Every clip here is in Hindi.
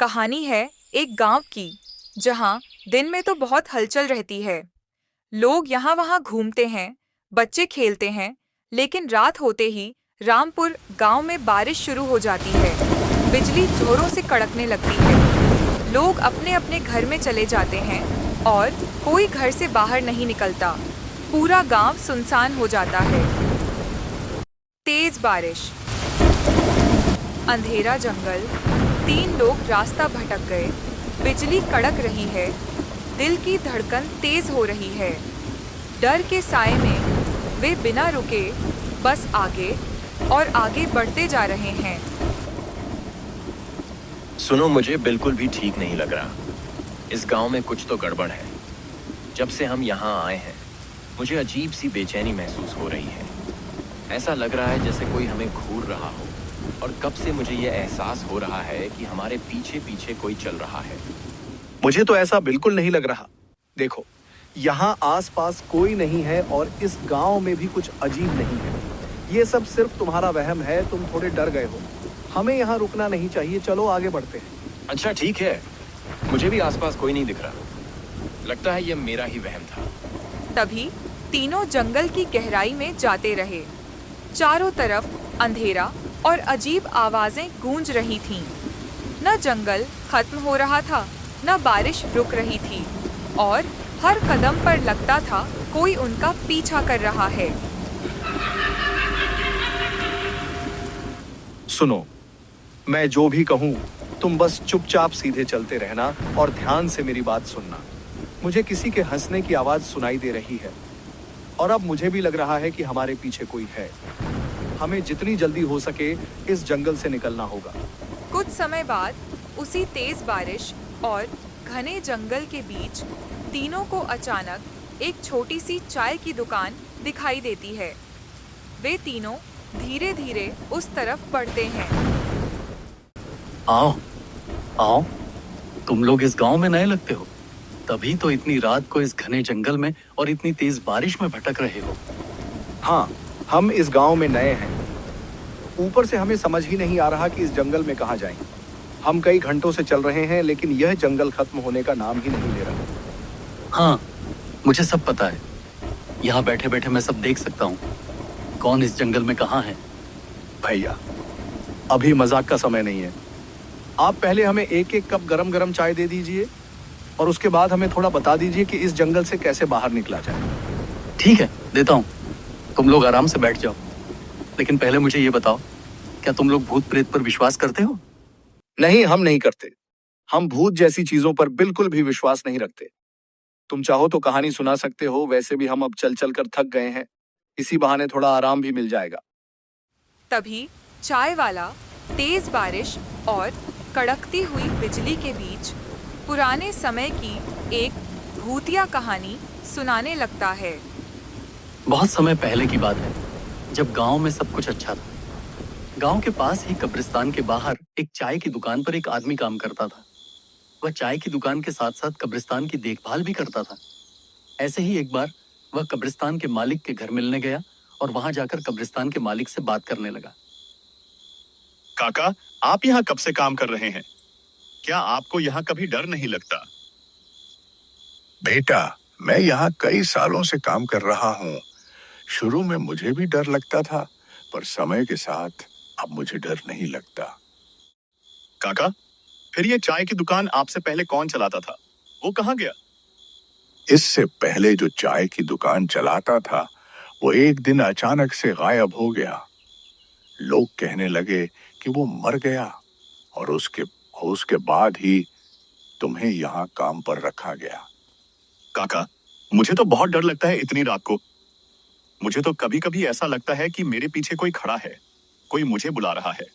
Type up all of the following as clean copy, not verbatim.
कहानी है एक गांव की, जहां दिन में तो बहुत हलचल रहती है। लोग यहाँ वहाँ घूमते हैं, बच्चे खेलते हैं, लेकिन रात होते ही रामपुर गांव में बारिश शुरू हो जाती है। बिजली जोरों से कड़कने लगती है। लोग अपने अपने घर में चले जाते हैं और कोई घर से बाहर नहीं निकलता। पूरा गांव सुनसान हो जाता है। तेज बारिश, अंधेरा जंगल, 3 लोग रास्ता भटक गए। बिजली कड़क रही है, दिल की धड़कन तेज हो रही है। डर के साए में वे बिना रुके बस आगे और आगे बढ़ते जा रहे हैं। सुनो, मुझे बिल्कुल भी ठीक नहीं लग रहा। इस गांव में कुछ तो गड़बड़ है। जब से हम यहाँ आए हैं, मुझे अजीब सी बेचैनी महसूस हो रही है। ऐसा लग रहा है जैसे कोई हमें घूर रहा हो, और कब से मुझे ये एहसास हो रहा है कि हमारे पीछे पीछे कोई चल रहा है। मुझे तो ऐसा बिल्कुल नहीं लग रहा। देखो, यहाँ आसपास कोई नहीं है और इस गांव में भी कुछ अजीब नहीं है। ये सब सिर्फ तुम्हारा वहम है, तुम थोड़े डर गए हो। हमें यहाँ रुकना नहीं चाहिए, चलो आगे बढ़ते हैं। अच्छा ठीक है, मुझे भी आसपास कोई नहीं दिख रहा। लगता है ये मेरा ही वहम था। तभी तीनों जंगल की गहराई में जाते रहे। चारों तरफ अंधेरा और अजीब आवाजें गूंज रही थीं। न जंगल खत्म हो रहा था, न बारिश रुक रही थी, और हर कदम पर लगता था कोई उनका पीछा कर रहा है। सुनो, मैं जो भी कहूँ, तुम बस चुपचाप सीधे चलते रहना और ध्यान से मेरी बात सुनना। मुझे किसी के हंसने की आवाज सुनाई दे रही है, और अब मुझे भी लग रहा है कि हमारे पीछे कोई है। हमें जितनी जल्दी हो सके इस जंगल से निकलना होगा। कुछ समय बाद उसी तेज बारिश और घने जंगल के बीच तीनों को अचानक एक छोटी सी चाय की दुकान दिखाई देती है। वे तीनों धीरे धीरे उस तरफ बढ़ते हैं। आओ आओ, तुम लोग इस गांव में नए लगते हो, तभी तो इतनी रात को इस घने जंगल में और इतनी तेज बारिश में भटक रहे हो। हाँ, हम इस गांव में नए हैं। ऊपर से हमें समझ ही नहीं आ रहा कि इस जंगल में कहाँ जाएं। हम कई घंटों से चल रहे हैं, लेकिन यह जंगल खत्म होने का नाम ही नहीं ले रहा। हाँ, मुझे सब पता है। यहाँ बैठे बैठे मैं सब देख सकता हूँ, कौन इस जंगल में कहाँ है। भैया, अभी मजाक का समय नहीं है। आप पहले हमें एक एक कप गरम गरम चाय दे दीजिए, और उसके बाद हमें थोड़ा बता दीजिए कि इस जंगल से कैसे बाहर निकला जाए। ठीक है, देता हूँ। तुम लोग आराम से बैठ जाओ, लेकिन पहले मुझे ये बताओ, क्या तुम लोग भूत प्रेत पर विश्वास करते हो? नहीं, हम नहीं करते। हम भूत जैसी चीजों पर बिल्कुल भी विश्वास नहीं रखते। तुम चाहो तो कहानी सुना सकते हो, वैसे भी हम अब चल चल कर थक गए हैं। इसी बहाने थोड़ा आराम भी मिल जाएगा। तभी चाय वाला तेज बारिश और कड़कती हुई बिजली के बीच पुराने समय की एक भूतिया कहानी सुनाने लगता है। बहुत समय पहले की बात है, जब गांव में सब कुछ अच्छा था। गांव के पास ही कब्रिस्तान के बाहर एक चाय की दुकान पर एक आदमी काम करता था। वह चाय की दुकान के साथ साथ कब्रिस्तान की देखभाल भी करता था। ऐसे ही एक बार वह कब्रिस्तान के मालिक के घर मिलने गया और वहां जाकर कब्रिस्तान के मालिक से बात करने लगा। काका, आप यहाँ कब से काम कर रहे हैं? क्या आपको यहाँ कभी डर नहीं लगता? बेटा, मैं यहाँ कई सालों से काम कर रहा हूँ। शुरू में मुझे भी डर लगता था, पर समय के साथ अब मुझे डर नहीं लगता। काका, फिर ये चाय की दुकान आपसे पहले कौन चलाता था? वो कहाँ गया? इससे पहले जो चाय की दुकान चलाता था, वो एक दिन अचानक से गायब हो गया। लोग कहने लगे कि वो मर गया, और उसके बाद ही तुम्हें यहाँ काम पर रखा गया। काका, मुझे तो बहुत डर लगता है इतनी रात को। मुझे तो कभी कभी ऐसा लगता है कि मेरे पीछे कोई खड़ा है, कोई मुझे बुला रहा है।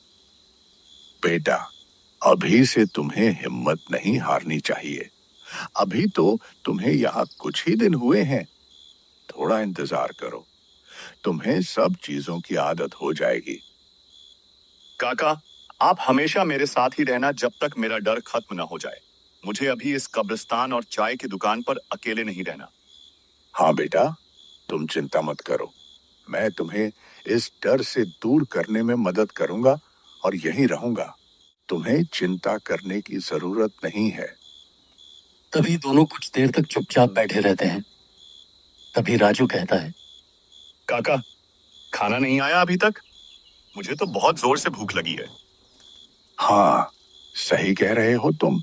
बेटा, अभी से तुम्हें हिम्मत नहीं हारनी चाहिए। अभी तो तुम्हें यहाँ कुछ ही दिन हुए हैं। थोड़ा इंतजार करो, तुम्हें सब चीजों की आदत हो जाएगी। काका, आप हमेशा मेरे साथ ही रहना जब तक मेरा डर खत्म ना हो जाए। मुझे अभी इस कब्रिस्तान और चाय की दुकान पर अकेले नहीं रहना। हाँ बेटा, तुम चिंता मत करो। मैं तुम्हें इस डर से दूर करने में मदद करूंगा और यहीं रहूंगा। तुम्हें चिंता करने की जरूरत नहीं है। तभी दोनों कुछ देर तक चुपचाप बैठे रहते हैं। तभी राजू कहता है, काका, खाना नहीं आया अभी तक? मुझे तो बहुत जोर से भूख लगी है। हाँ, सही कह रहे हो तुम।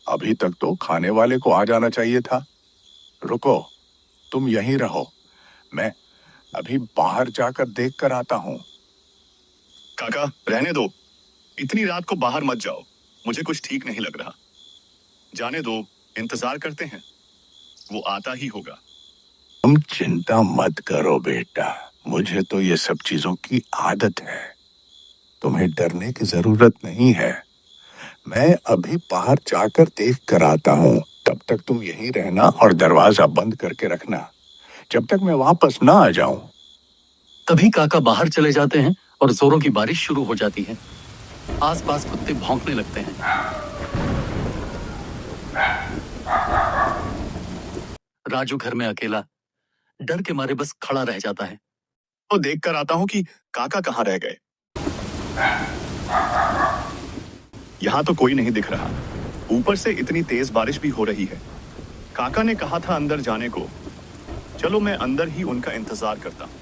अभी तक तो खाने वाले को आ जाना चाहिए था। रुको, तुम यहीं रहो, मैं अभी बाहर जाकर देख कर आता हूँ। काका, रहने दो। इतनी रात को बाहर मत जाओ, मुझे कुछ ठीक नहीं लग रहा। जाने दो, इंतजार करते हैं, वो आता ही होगा। तुम चिंता मत करो बेटा, मुझे तो ये सब चीजों की आदत है। तुम्हें डरने की जरूरत नहीं है। मैं अभी बाहर जाकर देख कर आता हूँ। तब तक तुम यहीं रहना और दरवाजा बंद करके रखना, जब तक मैं वापस ना आ जाऊं। तभी काका बाहर चले जाते हैं और जोरों की बारिश शुरू हो जाती है। आसपास कुत्ते भौंकने लगते हैं। राजू घर में अकेला डर के मारे बस खड़ा रह जाता है। तो देख कर आता हूँ कि काका कहाँ रह गए। यहाँ तो कोई नहीं दिख रहा। ऊपर से इतनी तेज बारिश भी हो रही है। काका ने कहा था अंदर जाने को। चलो मैं अंदर ही उनका इंतजार करता हूँ।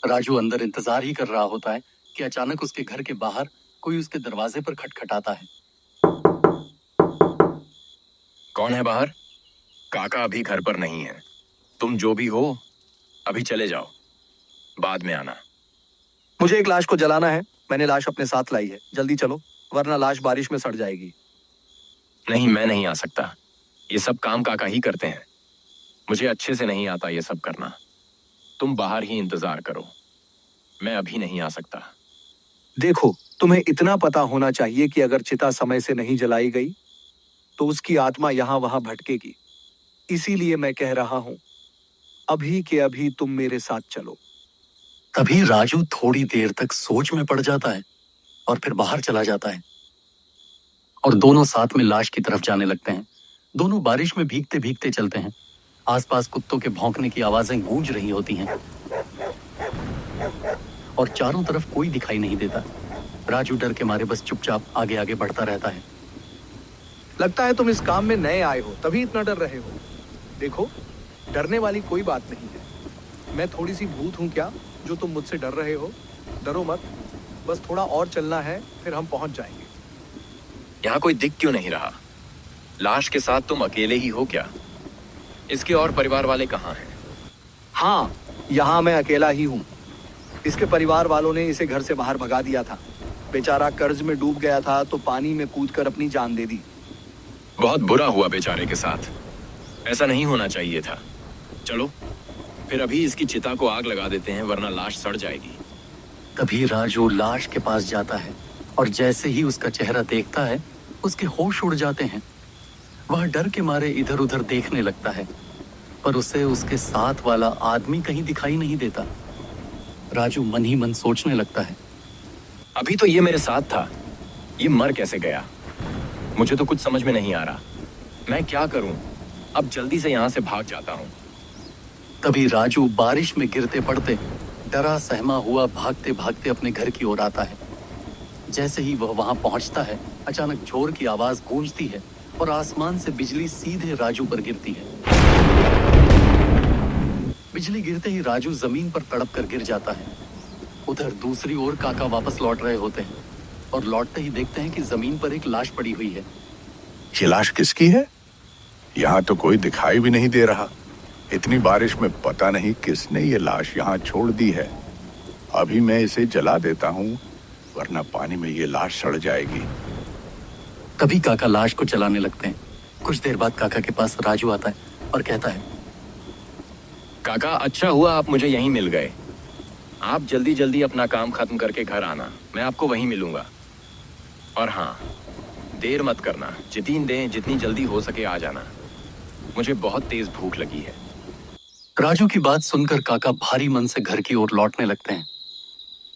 राजू अंदर इंतजार ही कर रहा होता है कि अचानक उसके घर के बाहर कोई उसके दरवाजे पर खटखटाता है। कौन है बाहर? काका अभी घर पर नहीं है। तुम जो भी हो अभी चले जाओ, बाद में आना। मुझे एक लाश को जलाना है। मैंने लाश अपने साथ लाई है, जल्दी चलो वरना लाश बारिश में सड़ जाएगी। नहीं, मैं नहीं आ सकता। ये सब काम काका ही करते हैं। मुझे अच्छे से नहीं आता ये सब करना। तुम बाहर ही इंतजार करो, मैं अभी नहीं आ सकता। देखो, तुम्हें इतना पता होना चाहिए कि अगर चिता समय से नहीं जलाई गई तो उसकी आत्मा यहाँ वहां भटकेगी। इसीलिए मैं कह रहा हूं, अभी के अभी तुम मेरे साथ चलो। तभी राजू थोड़ी देर तक सोच में पड़ जाता है और फिर बाहर चला जाता है और दोनों साथ में लाश की तरफ जाने लगते हैं। दोनों बारिश में भीगते भीगते चलते हैं। आसपास कुत्तों के भौंकने की आवाजें गूंज रही होती हैं और चारों तरफ कोई दिखाई नहीं देता। राजू डर के मारे बस चुपचाप आगे आगे बढ़ता रहता है। लगता है तुम इस काम में नए आए हो, तभी इतना डर रहे हो। देखो, डरने वाली कोई बात नहीं है। मैं थोड़ी सी भूत हूं क्या जो तुम मुझसे डर रहे हो? डरो मत, बस थोड़ा और चलना है, फिर हम पहुंच जाएंगे। यहाँ कोई दिख क्यों नहीं रहा? लाश के साथ तुम अकेले ही हो क्या? इसके और परिवार वाले कहाँ हैं? हाँ, यहाँ मैं अकेला ही हूँ। इसके परिवार वालों ने इसे घर से बाहर भगा दिया था। बेचारा कर्ज में डूब गया था तो पानी में कूदकर अपनी जान दे दी। बहुत बुरा हुआ बेचारे के साथ। ऐसा नहीं होना चाहिए था। चलो फिर अभी इसकी चिता को आग लगा देते हैं, वरना लाश सड़ जाएगी। तभी राजू लाश के पास जाता है और जैसे ही उसका चेहरा देखता है उसके होश उड़ जाते हैं। वह डर के मारे इधर उधर देखने लगता है, पर उसे उसके साथ वाला आदमी कहीं दिखाई नहीं देता। राजू मन ही मन सोचने लगता है, अभी तो ये मेरे साथ था, ये मर कैसे गया? मुझे तो कुछ समझ में नहीं आ रहा। मैं क्या करूं? अब जल्दी से यहाँ से भाग जाता हूँ। तभी राजू बारिश में गिरते पड़ते डरा सहमा हुआ भागते भागते अपने घर की ओर आता है। जैसे ही वह वहां पहुंचता है, अचानक जोर की आवाज गूंजती है और आसमान से बिजली सीधे राजू पर गिरती है। बिजली गिरते ही राजू जमीन पर तड़प कर गिर जाता है। उधर दूसरी ओर काका वापस लौट रहे होते हैं और लौटते ही देखते हैं कि जमीन पर एक लाश पड़ी हुई है। ये लाश किसकी है? यहाँ तो कोई दिखाई भी नहीं दे रहा। इतनी बारिश में पता नहीं किसने ये लाश यहाँ छोड़ दी है। अभी मैं इसे जला देता हूँ, वरना पानी में ये लाश सड़ जाएगी। तभी काका लाश को जलाने लगते हैं। कुछ देर बाद काका के पास राजू आता है और कहता है, काका, अच्छा हुआ आप मुझे यहीं मिल गए। आप जल्दी जल्दी अपना काम खत्म करके घर आना, मैं आपको वहीं मिलूंगा। और हाँ, देर मत करना। जितनी जल्दी हो सके आ जाना। मुझे बहुत तेज भूख लगी है। राजू की बात सुनकर काका भारी मन से घर की ओर लौटने लगते हैं।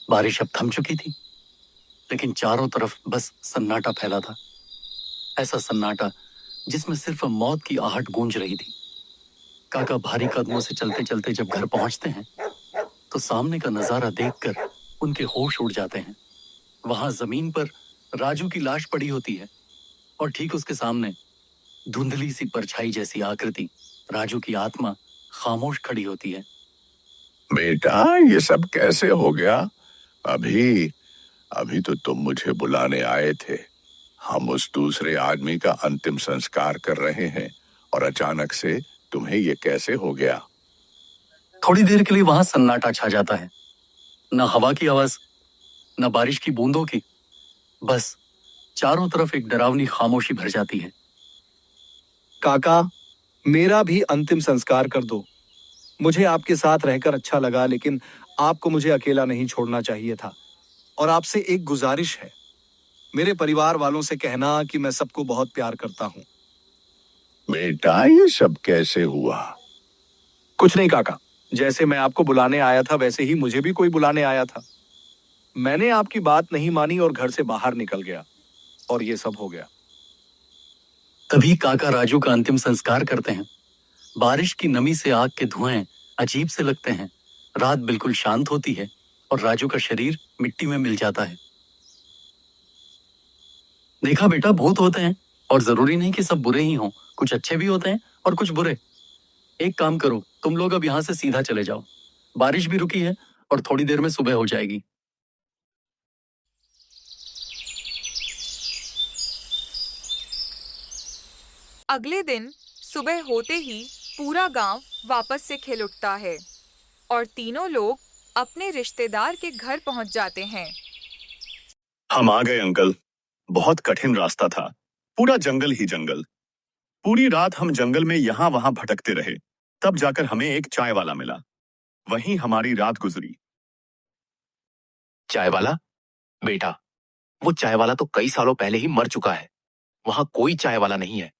बारिश अब थम चुकी थी, लेकिन चारों तरफ बस सन्नाटा फैला था। ऐसा सन्नाटा जिसमें सिर्फ मौत की आहट गूंज रही थी। काका भारी कदमों से चलते चलते जब घर पहुंचते हैं तो सामने का नजारा देखकर उनके होश उड़ जाते हैं। वहां जमीन पर राजू की लाश पड़ी होती है और ठीक उसके सामने धुंधली सी परछाई जैसी आकृति, राजू की आत्मा, खामोश खड़ी होती है। बेटा, ये सब कैसे हो गया? अभी अभी तो तुम मुझे बुलाने आए थे। हम उस दूसरे आदमी का अंतिम संस्कार कर रहे हैं और अचानक से तुम्हें ये कैसे हो गया? थोड़ी देर के लिए वहां सन्नाटा छा जाता है। न हवा की आवाज, न बारिश की बूंदों की, बस चारों तरफ एक डरावनी खामोशी भर जाती है। काका, मेरा भी अंतिम संस्कार कर दो। मुझे आपके साथ रहकर अच्छा लगा, लेकिन आपको मुझे अकेला नहीं छोड़ना चाहिए था। और आपसे एक गुजारिश है, मेरे परिवार वालों से कहना कि मैं सबको बहुत प्यार करता हूं। बेटा, ये सब कैसे हुआ? कुछ नहीं काका, जैसे मैं आपको बुलाने आया था वैसे ही मुझे भी कोई बुलाने आया था। मैंने आपकी बात नहीं मानी और घर से बाहर निकल गया, और ये सब हो गया। तभी काका राजू का अंतिम संस्कार करते हैं। बारिश की नमी से आग के धुएं अजीब से लगते हैं। रात बिल्कुल शांत होती है और राजू का शरीर मिट्टी में मिल जाता है। देखा बेटा, भूत होते हैं और जरूरी नहीं कि सब बुरे ही हों, कुछ अच्छे भी होते हैं और कुछ बुरे। एक काम करो, तुम लोग अब यहां से सीधा चले जाओ। बारिश भी रुकी है और थोड़ी देर में सुबह हो जाएगी। अगले दिन सुबह होते ही पूरा गांव वापस से खिल उठता है और तीनों लोग अपने रिश्तेदार के घर पहुंच जाते हैं। हम आ गए अंकल। बहुत कठिन रास्ता था, पूरा जंगल ही जंगल। पूरी रात हम जंगल में यहाँ वहां भटकते रहे, तब जाकर हमें एक चाय वाला मिला। वहीं हमारी रात गुजरी। चाय वाला? बेटा, वो चाय वाला तो कई सालों पहले ही मर चुका है। वहां कोई चाय वाला नहीं है।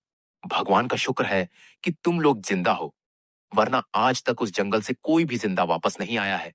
भगवान का शुक्र है कि तुम लोग जिंदा हो, वरना आज तक उस जंगल से कोई भी जिंदा वापस नहीं आया है।